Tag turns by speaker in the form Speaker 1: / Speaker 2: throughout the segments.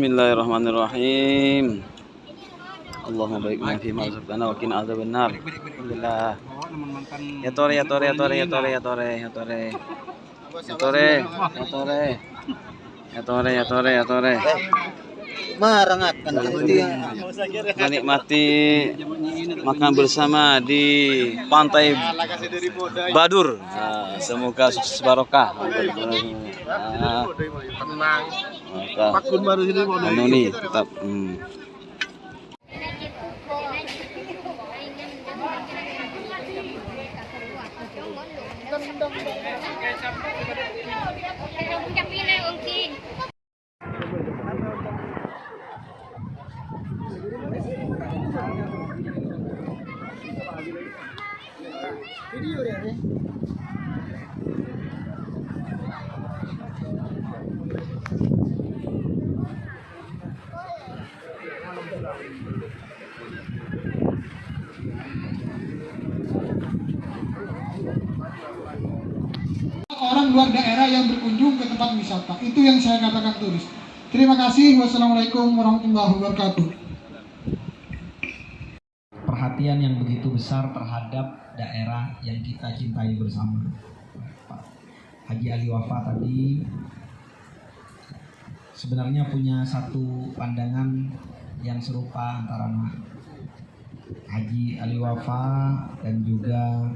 Speaker 1: Bismillahirrahmanirrahim. Allahumma barik lana fi ma razaqtana wa qina adzabannar. Alhamdulillah. Ya tore.
Speaker 2: Merengatkan
Speaker 1: Menikmati makan bersama di pantai Badur. Nah, semoga sukses barokah.
Speaker 2: Pakun baru sini mau
Speaker 1: Nih tetap.
Speaker 3: Orang luar daerah yang berkunjung ke tempat wisata, itu yang saya katakan turis. Terima kasih. Wassalamualaikum warahmatullahi wabarakatuh.
Speaker 4: Perhatian yang begitu besar terhadap daerah yang kita cintai bersama. Pak Haji Ali Wafa tadi sebenarnya punya satu pandangan yang serupa antara Haji Ali Wafa dan juga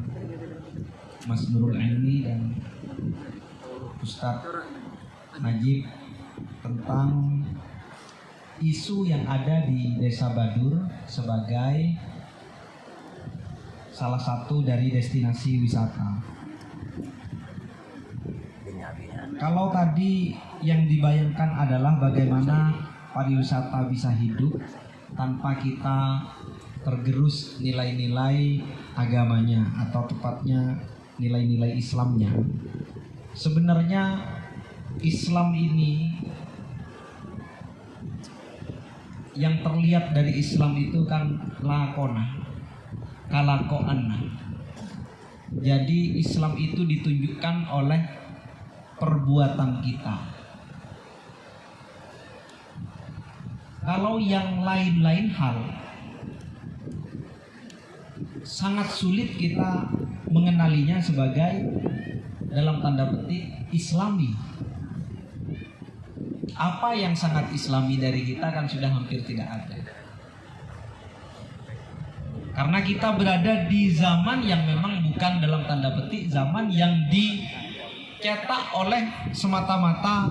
Speaker 4: Mas Nurul Aini dan Ustadz Najib tentang isu yang ada di Desa Badur sebagai salah satu dari destinasi wisata. Kalau tadi yang dibayangkan adalah bagaimana pariwisata bisa hidup tanpa kita tergerus nilai-nilai agamanya atau tepatnya nilai-nilai Islamnya. Sebenarnya Islam ini, yang terlihat dari Islam itu kan lakona, kalakoana. Jadi Islam itu ditunjukkan oleh perbuatan kita. Kalau yang lain-lain hal sangat sulit kita mengenalinya sebagai dalam tanda petik Islami. Apa yang sangat Islami dari kita kan sudah hampir tidak ada. Karena kita berada di zaman yang memang bukan dalam tanda petik zaman yang dicetak oleh semata-mata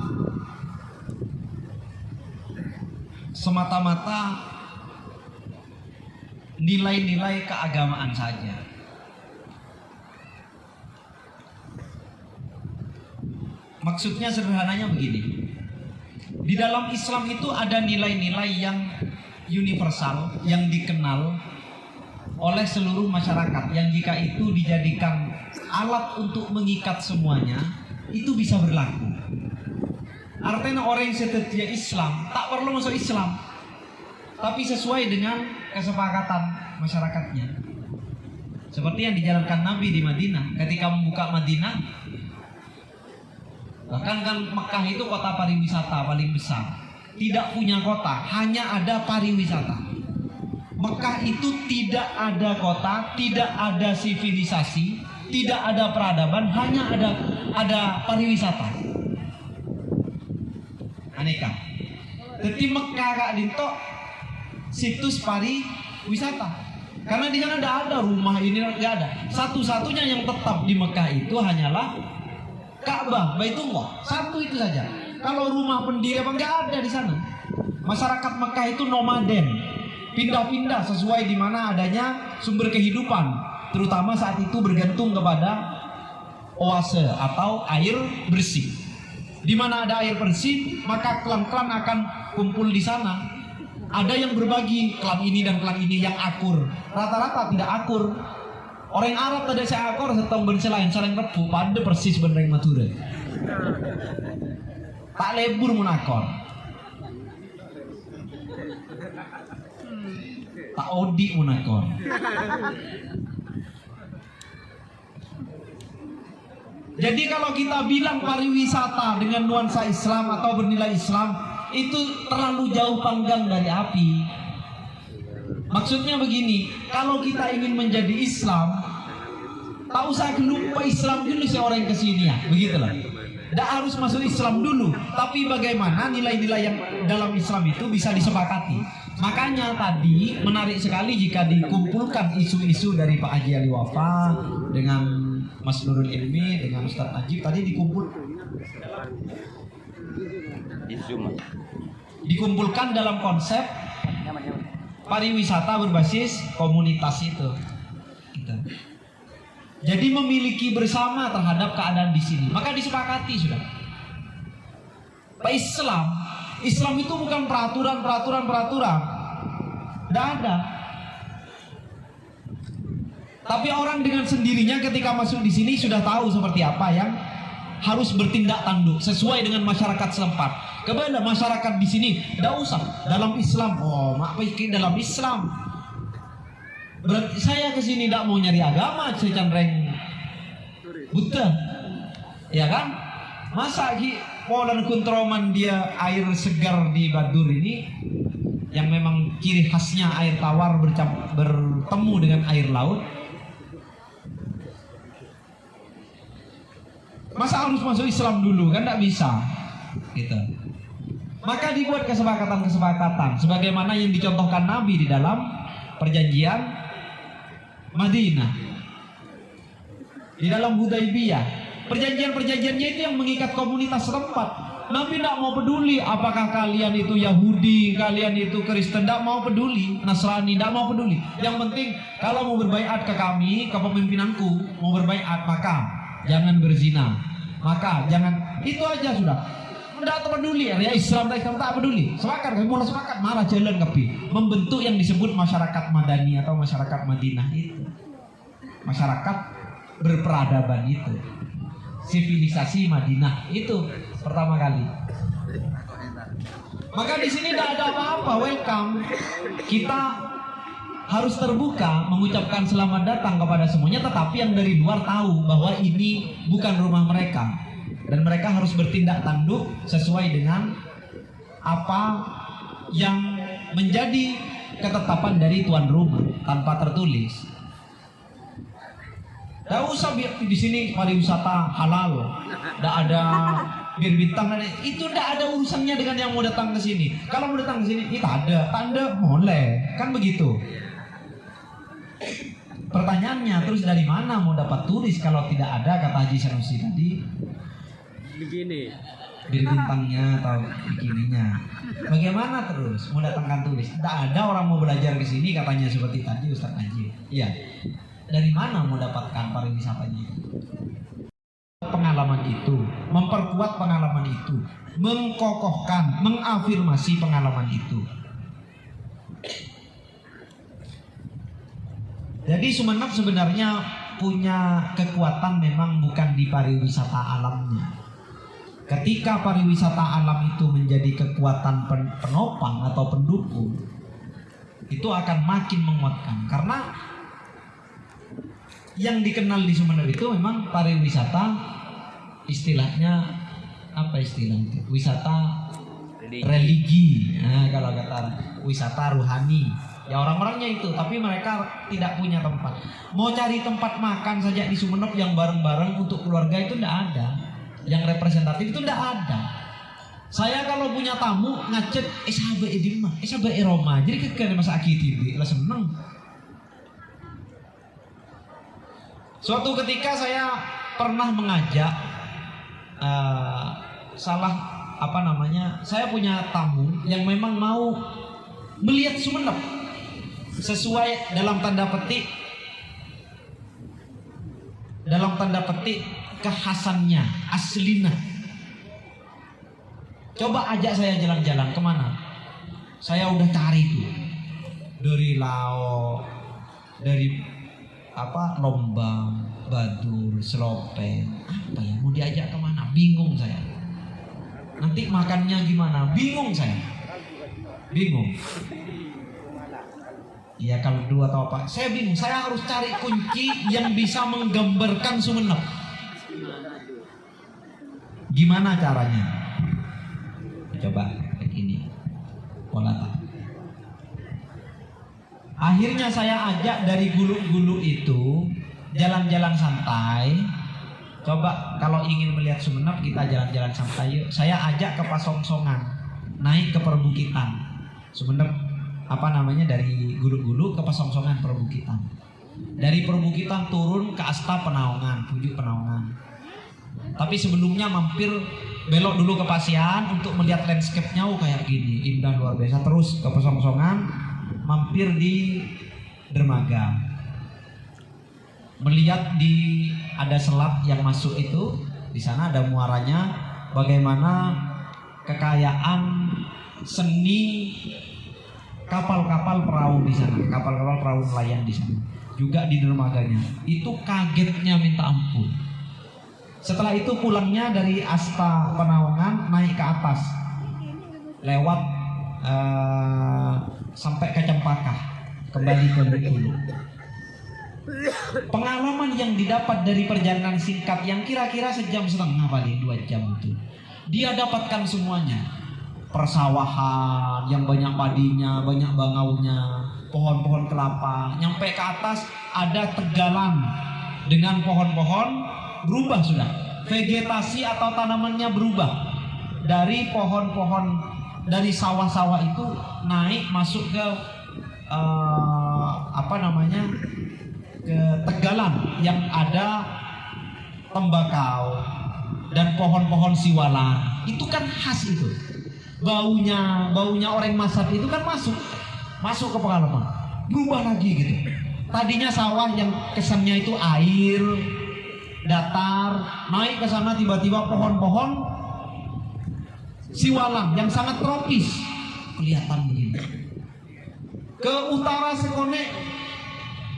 Speaker 4: nilai-nilai keagamaan saja. Maksudnya sederhananya begini. Di dalam Islam itu ada nilai-nilai yang universal, yang dikenal oleh seluruh masyarakat, yang jika itu dijadikan alat untuk mengikat semuanya, itu bisa berlaku. Artinya orang yang setia Islam tak perlu masuk Islam, tapi sesuai dengan kesepakatan masyarakatnya. Seperti yang dijalankan Nabi di Madinah. Ketika membuka Madinah, bahkan kan Mekah itu kota pariwisata paling besar. Tidak punya kota, hanya ada pariwisata. Mekah itu tidak ada kota, tidak ada sivilisasi, tidak ada peradaban, hanya ada pariwisata. Aneka. Jadi Mekah kak dinto situs pariwisata. Karena di sana tidak ada rumah ini, tidak ada. Satu-satunya yang tetap di Mekah itu hanyalah Ka'bah, Baitullah, satu itu saja. Kalau rumah pendiri apa nggak ada di sana. Masyarakat Mekah itu nomaden, pindah-pindah sesuai di mana adanya sumber kehidupan, terutama saat itu bergantung kepada oase atau air bersih. Di mana ada air bersih, maka klan-klan akan kumpul di sana. Ada yang berbagi, klan ini dan klan ini yang akur. Rata-rata tidak akur. Orang Arab tadi saya akor setong berselain saling rebu pada persis bener yang Madura. Tak lebur munakor. Tak odi munakor. Jadi kalau kita bilang pariwisata dengan nuansa Islam atau bernilai Islam, itu terlalu jauh panggang dari api. Maksudnya begini, kalau kita ingin menjadi Islam, tak usah lupa Islam dulu seorang yang kesini ya, begitulah. Tidak harus masuk Islam dulu, tapi bagaimana nilai-nilai yang dalam Islam itu bisa disepakati. Makanya tadi menarik sekali jika dikumpulkan isu-isu dari Pak Haji Ali Wafa dengan Mas Nurul Ilmi dengan Ustadz Najib tadi dikumpulkan dalam konsep pariwisata berbasis komunitas itu. Gitu. Jadi memiliki bersama terhadap keadaan di sini. Maka disepakati sudah. Pak Islam itu bukan peraturan. Tidak ada. Tapi orang dengan sendirinya ketika masuk di sini sudah tahu seperti apa yang harus bertindak tanduk sesuai dengan masyarakat setempat. Kepada masyarakat di sini tidak usah dalam Islam. Oh, mak pikir dalam Islam. Berarti saya ke sini tidak mau nyari agama, saya cenderung buta. Ya kan? Masa Polan Kuntroman dia air segar di Badur ini yang memang ciri khasnya air tawar bertemu dengan air laut. Masa harus masuk Islam dulu kan tidak bisa. Gitu. Maka dibuat kesepakatan-kesepakatan sebagaimana yang dicontohkan Nabi di dalam perjanjian Madinah, di dalam Hudaibiyah. Perjanjiannya itu yang mengikat komunitas setempat. Nabi tidak mau peduli apakah kalian itu Yahudi, kalian itu Kristen, tidak mau peduli, Nasrani, tidak mau peduli. Yang penting kalau mau berbaiat ke kami, ke pemimpinanku, mau berbaiat maka jangan berzina, maka jangan, itu aja sudah. Tidak peduli ya Islam tak peduli. Sepakat, kami mulai sepakat malah jalan kepi membentuk yang disebut masyarakat Madani atau masyarakat Madinah itu. Masyarakat berperadaban itu. Sivilisasi Madinah itu pertama kali. Maka di sini tidak ada apa-apa, welcome. Kita harus terbuka mengucapkan selamat datang kepada semuanya, tetapi yang dari luar tahu bahwa ini bukan rumah mereka. Dan mereka harus bertindak tanduk sesuai dengan apa yang menjadi ketetapan dari tuan rumah tanpa tertulis. Tidak usah di sini pariwisata halal, tidak ada bir bintang, itu tidak ada urusannya dengan yang mau datang ke sini. Kalau mau datang ke sini, itu tanda boleh, kan begitu. Pertanyaannya terus dari mana mau dapat turis kalau tidak ada kata Haji Sanusi tadi? Begini bir bintangnya atau bikininya. Bagaimana terus mau datangkan turis? Tidak ada orang mau belajar ke sini katanya seperti tadi Ustadz Najib. Iya. Dari mana mau dapatkan pariwisatanya itu? Pengalaman itu, memperkuat pengalaman itu, mengkokohkan, mengafirmasi pengalaman itu. Jadi Sumeneb sebenarnya punya kekuatan memang bukan di pariwisata alamnya. Ketika pariwisata alam itu menjadi kekuatan penopang atau pendukung, itu akan makin menguatkan. Karena yang dikenal di Sumeneb itu memang pariwisata, istilahnya apa istilahnya? Wisata religi. Nah, kalau kata wisata rohani, ya orang-orangnya itu, tapi mereka tidak punya tempat. Mau cari tempat makan saja di Sumeneb yang bareng-bareng untuk keluarga itu tidak ada. Yang representatif itu tidak ada. Saya kalau punya tamu ngecet sahabat di rumah, sahabat Roma. Jadi ketika masa akitibi lah seneng. Suatu ketika saya pernah mengajak saya punya tamu yang memang mau melihat Sumeneb sesuai dalam tanda petik kekhasannya, aslinya. Coba ajak saya jalan-jalan kemana? Saya udah cari tuh dari Lao, dari Lombang, Badur, Selopeng, apa ya? Mau diajak kemana? Bingung saya. Nanti makannya gimana? Bingung saya. Bingung. Ya kalau dua atau apa? Saya bingung. Saya harus cari kunci yang bisa menggambarkan Sumeneb. Gimana caranya? Coba ini. Akhirnya saya ajak dari Guluk-Guluk itu jalan-jalan santai. Coba kalau ingin melihat Sumenep kita jalan-jalan santai yuk. Saya ajak ke Pasongsongan, naik ke perbukitan Sumenep, dari Guluk-Guluk ke Pasongsongan perbukitan. Dari perbukitan turun ke Asta Penaungan, Pujuk Penaungan. Tapi sebelumnya mampir belok dulu ke Pasian untuk melihat landscape-nya kayak gini, indah luar biasa. Terus ke Pasongsongan, mampir di dermaga. Melihat ada selat yang masuk itu, di sana ada muaranya, bagaimana kekayaan seni kapal-kapal perahu di sana, kapal-kapal perahu nelayan di sana. Juga di dermaganya. Itu kagetnya minta ampun. Setelah itu pulangnya dari Asta Penaungan naik ke atas, lewat sampai ke Cempaka, kembali ke Bengkulu. Pengalaman yang didapat dari perjalanan singkat yang kira-kira sejam setengah paling 2 jam itu, dia dapatkan semuanya. Persawahan yang banyak padinya, banyak bangaunya, pohon-pohon kelapa. Nyampe ke atas ada tegalan dengan pohon-pohon berubah sudah. Vegetasi atau tanamannya berubah. Dari pohon-pohon, dari sawah-sawah itu naik masuk ke ke tegalan yang ada tembakau dan pohon-pohon siwalan. Itu kan khas itu. Baunya orang Masat itu kan masuk ke pengalaman. Berubah lagi gitu. Tadinya sawah yang kesannya itu air, datar, naik ke sana tiba-tiba pohon-pohon siwalan yang sangat tropis kelihatan begini. Ke utara Sekone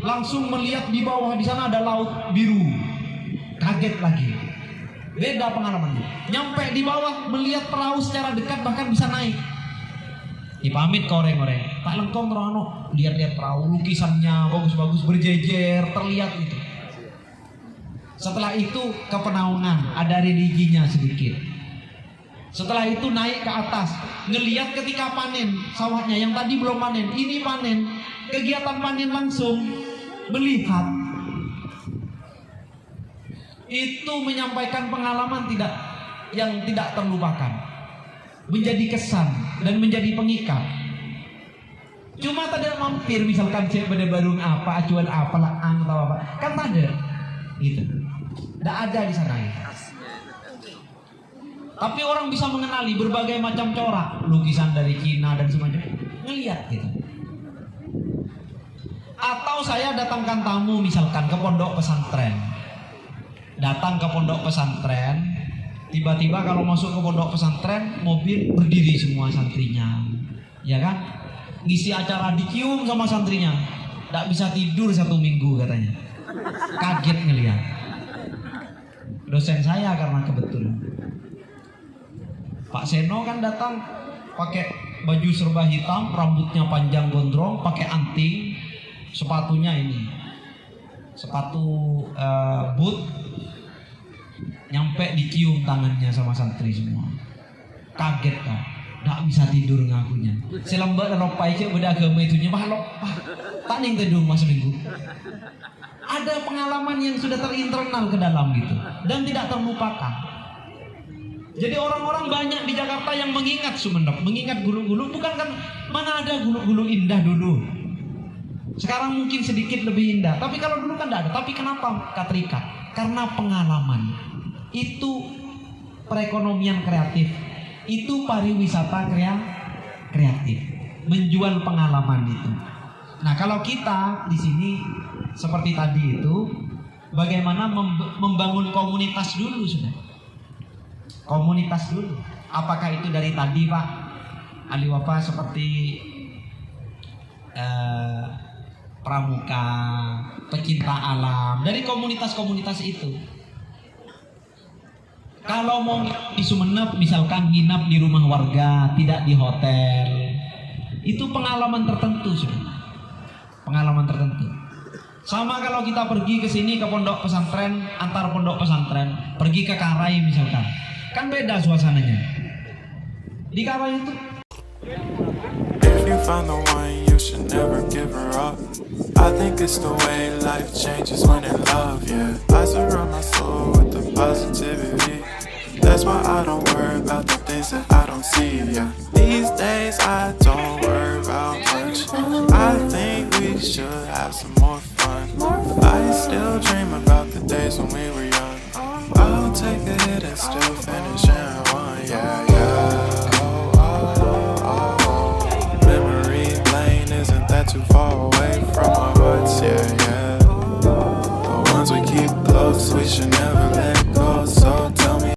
Speaker 4: langsung melihat di bawah di sana ada laut biru. Kaget lagi. Beda pengalamannya. Nyampe di bawah melihat perahu secara dekat bahkan bisa naik. Dipamit ke orang-orang. Tak lengkong terono, lihat-lihat perahu, lukisannya bagus-bagus berjejer, terlihat itu. Setelah itu ke Penaungan, ada religinya sedikit. Setelah itu naik ke atas, ngelihat ketika panen sawahnya yang tadi belum panen, ini panen. Kegiatan panen langsung melihat. Itu menyampaikan pengalaman yang tidak terlupakan, menjadi kesan dan menjadi pengikat. Cuma tidak mampir misalkan saya baru apa acuan apa laang atau apa kan ada gitu, tidak ada di sana ya. Tapi orang bisa mengenali berbagai macam corak lukisan dari Cina dan semacamnya, ngelihat gitu. Atau saya datangkan tamu misalkan ke pondok pesantren. Datang ke pondok pesantren, tiba-tiba kalau masuk ke pondok pesantren, mobil berdiri semua santrinya, ya kan? Ngisi acara dicium sama santrinya, tidak bisa tidur 1 minggu katanya. Kaget ngelihat. Dosen saya karena kebetulan. Pak Seno kan datang pakai baju serba hitam, rambutnya panjang gondrong, pakai anting, sepatunya ini, sepatu boot. Nyampe dicium tangannya sama santri semua. Kaget kan, tak bisa tidur ngakunya. Selambat ropai cek beda agama itunya mahlok. Tak ning tidur mas minggu. Ada pengalaman yang sudah terinternal ke dalam gitu dan tidak terlupakan. Jadi orang-orang banyak di Jakarta yang mengingat Sumenep, mengingat Guluk-Guluk, bukan kan mana ada Guluk-Guluk indah dulu. Sekarang mungkin sedikit lebih indah, tapi kalau dulu kan tidak ada. Tapi kenapa terikat? Karena pengalaman. Itu perekonomian kreatif, itu pariwisata kreatif, menjual pengalaman itu. Nah kalau kita di sini seperti tadi itu, bagaimana membangun komunitas dulu sudah, komunitas dulu. Apakah itu dari tadi Pak Ali Wafa seperti pramuka, pecinta alam, dari komunitas-komunitas itu. Kalau mau di Sumenep misalkan nginap di rumah warga, tidak di hotel, itu pengalaman tertentu sudah. Pengalaman tertentu. Sama kalau kita pergi ke sini ke pondok pesantren, antar pondok pesantren, pergi ke Karai misalkan, kan beda suasananya. Di Karai itu
Speaker 5: When you find the one, you should never give her up. I think it's the way life changes when in love, yeah. I surround my soul with the positivity. That's why I don't worry about the things that I don't see, yeah. These days I don't worry about much. I think we should have some more fun. I still dream about the days when we were young. I'll take a hit and still finish, yeah.